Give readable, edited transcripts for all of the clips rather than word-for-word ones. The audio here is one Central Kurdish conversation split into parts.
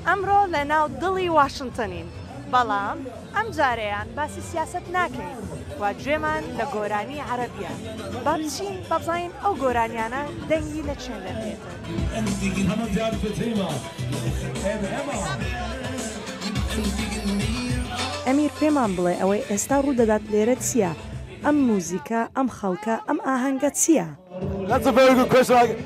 ئەمڕۆ لە ناو دڵی واشنگتنین بەڵام ئەم جارەیان باسی سیاست ناکەین وا گوێمان لە گۆرانی عەرەبیە با بچین بەبزین ئەو گۆرانیانە دەنگی لە چێن دەبێتن ئەمیر پێمان بڵێ ئەوەی ئێستا ڕوودەدات لێرە چییە؟ ئەم موزیکە ئەم خەڵکە ئەم ئاهەنگە چییە؟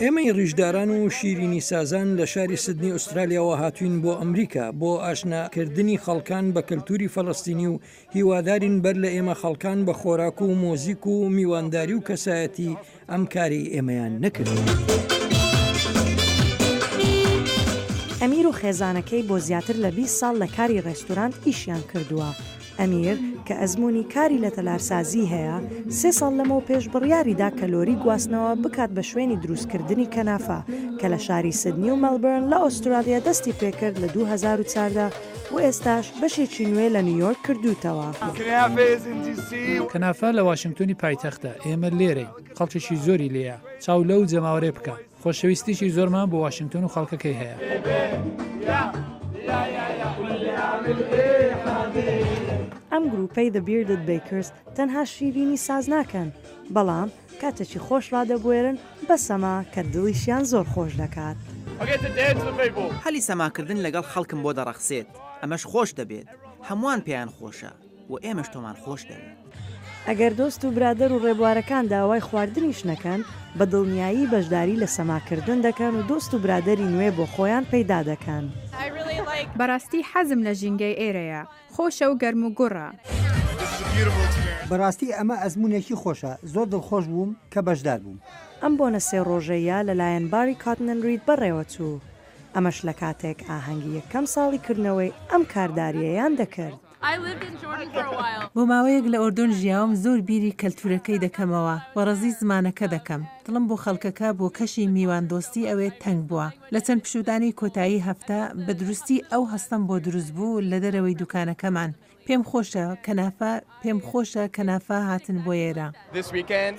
ئێمەی ڕیژداران و شیرینی سازان لە شاری سیدنی ئوسترالیاوە هاتوین بۆ ئەمریکا بۆ ئاشناکردنی خەڵکان بە کەلتوری فەڵەستینی و هیوادارین بەر لە ئێمە خەڵکان بە خۆراک و مۆزیک و میوانداری و کەسایەتی ئەم کاری ئێمەیان نەکرد. ئەمیر و خێزانەکەی بۆ زیاتر لە 20 ساڵ لە کاری ڕێستوران ئیشیان کردووە. ئەمیر کە ئەزمموی کاری لە تەلارسازی هەیە 3 ساڵ لەمەوە پێش بڕیاریدا کەلۆری گواستنەوە بکات بە شوێنی دروستکردنی کەنافە کە لە شاری سیدنی و مەلبرن لە ئوسترالیا دەستی پێکرد لە 2014 و ئێستاش بەشێکی نوێ لە نیویۆرک کردوتەوە. کەنافە لە واشنگتنی پایتەختە ئێمە لێرەی خەڵکیشی زۆری لێیە چاو لەو جەماوەرێ بکە خۆشەویستیشی زۆرمان بۆ واشنگتن و خەڵکەکەی هەیە. ئەم گروپەی The Bearded Bakers تەنها شیرینی ساز ناکەن بەڵام کاتێکی خۆش ڕادەبوێرن بە سەما کە دڵیشیان زۆر خۆش دەکات. هەلی سەماکردن لەگەڵ خەڵکم بۆ دەڕەخسێت ئەمەش خۆش دەبێت هەمووان پێیان خۆشە و ئێمەش تۆمان خۆش دەوێت. ئەگەر دۆست و برادەر و ڕێبوارەکان داوای خواردنیش نەکەن بە دڵنیایی بەشداری لە سەماکردن دەکەن و دۆست و برادەری نوێ بۆ خۆیان پەیدا دەکەن. بەڕاستی حەزم لە ژینگەی ئێرەیە خۆشە و گەرم و گوڕە. بەڕاستی ئەمە ئەزمونێکی خۆشە زۆر دڵخۆش بووم کە بەشدار بووم. ئەم بۆنە سێ ڕۆژەیە لەلایەن باری کاتنن ڕید بەڕێوە چوو. ئەمەش لە کاتێک ئاهەنگی یەکەم ساڵی کردنەوەی ئەم کارداریەیان دەکرد. بۆ ماوەیەک لە ئۆردۆن ژیاوم زۆر بیری کەلتورەکەی دەکەمەوە و ڕەزی زمانەکە دەکەم. دڵم بۆ خەڵکەکە بۆ کەشی میواندۆستی ئەوێ تەنگ بووە. لە چەند پشودانی کۆتایی هەفتە بە دروستی ئەو هەستم بۆ دروست بوو لە دەرەوەی دوکانەکەمان. پێم خۆشە کەنافە هاتن بۆ ئێرە.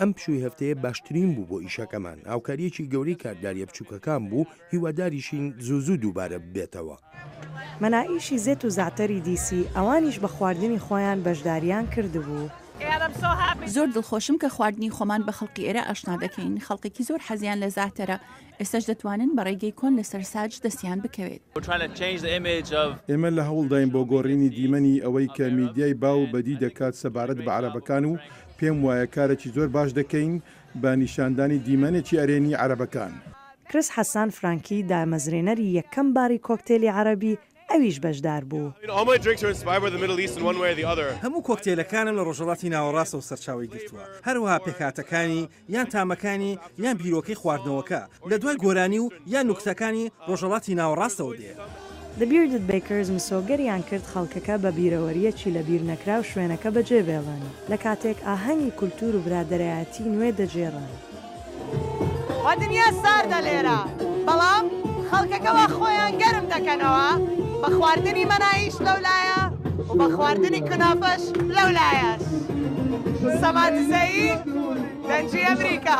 ئەم پشووی هەفتەیە باشترین بوو بۆ ئیشەکەمان. هاوکاریەکی گەورەی کارداریە بچووکەکان بوو هیواداریشین زوو دووبارە ببێتەوە. مەنائیشی زێت و زعتەری دیسی ئەوانیش بە خواردنی خۆیان بەشداریان کردبوو. زۆر دڵخۆشم کە خواردنی خۆمان بە خەڵکی ئێرە ئاشنا دەکەین. خەڵکێکی زۆر حەزیان لە زاتەرە. ئێستاش دەتوانن بە ڕێگەی کۆن لەسەر ساج دەستیان بکەوێت. ئێمە لە هەوڵداین بۆ گۆڕینی دیمەنی ئەوەی کە میدیای باو بەدی دەکات سەبارەت بە عەرەبەکان و پێم وایە کارێکی زۆر باش دەکەین بە نیشاندانی دیمەنێکی ئەرێنی عەرەبەکان. کریس حەسان فرانکی دامەزرێنەری یەکەم باری کۆکتێلی عەرەبی ئەویش بەشدار بوو. هەموو کۆکتێلەکانم لە ڕۆژهەڵاتی ناوەڕاستە و سەرچاوی گرتووە. هەروەها پێکهاتەکانی یان تامەکانی یان بیرۆکەی خواردنەوەکە لە دوای گۆرانی و یان نوکتەکانی ڕۆژهەڵاتی ناوەڕاستەوە دێ. The Bearded Bakers مسۆگەریان کرد خەڵکەکە بە بیرەوەریەکی لە بیر نەکرا و شوێنەکە بەجێبێڵن لە کاتێک ئاهەنگی کولتور و برادەرایەتی نوێ دەجێڕن. وا دنیا ساردە لێرە بەڵام خەڵکەکەەوە خۆیان گەرم دەکەنەوە بە خواردنی مەنایش لەولایە و بە خواردنی کنافەش لەولایەش. سەمادزەیی دەنجی ئەمریکا.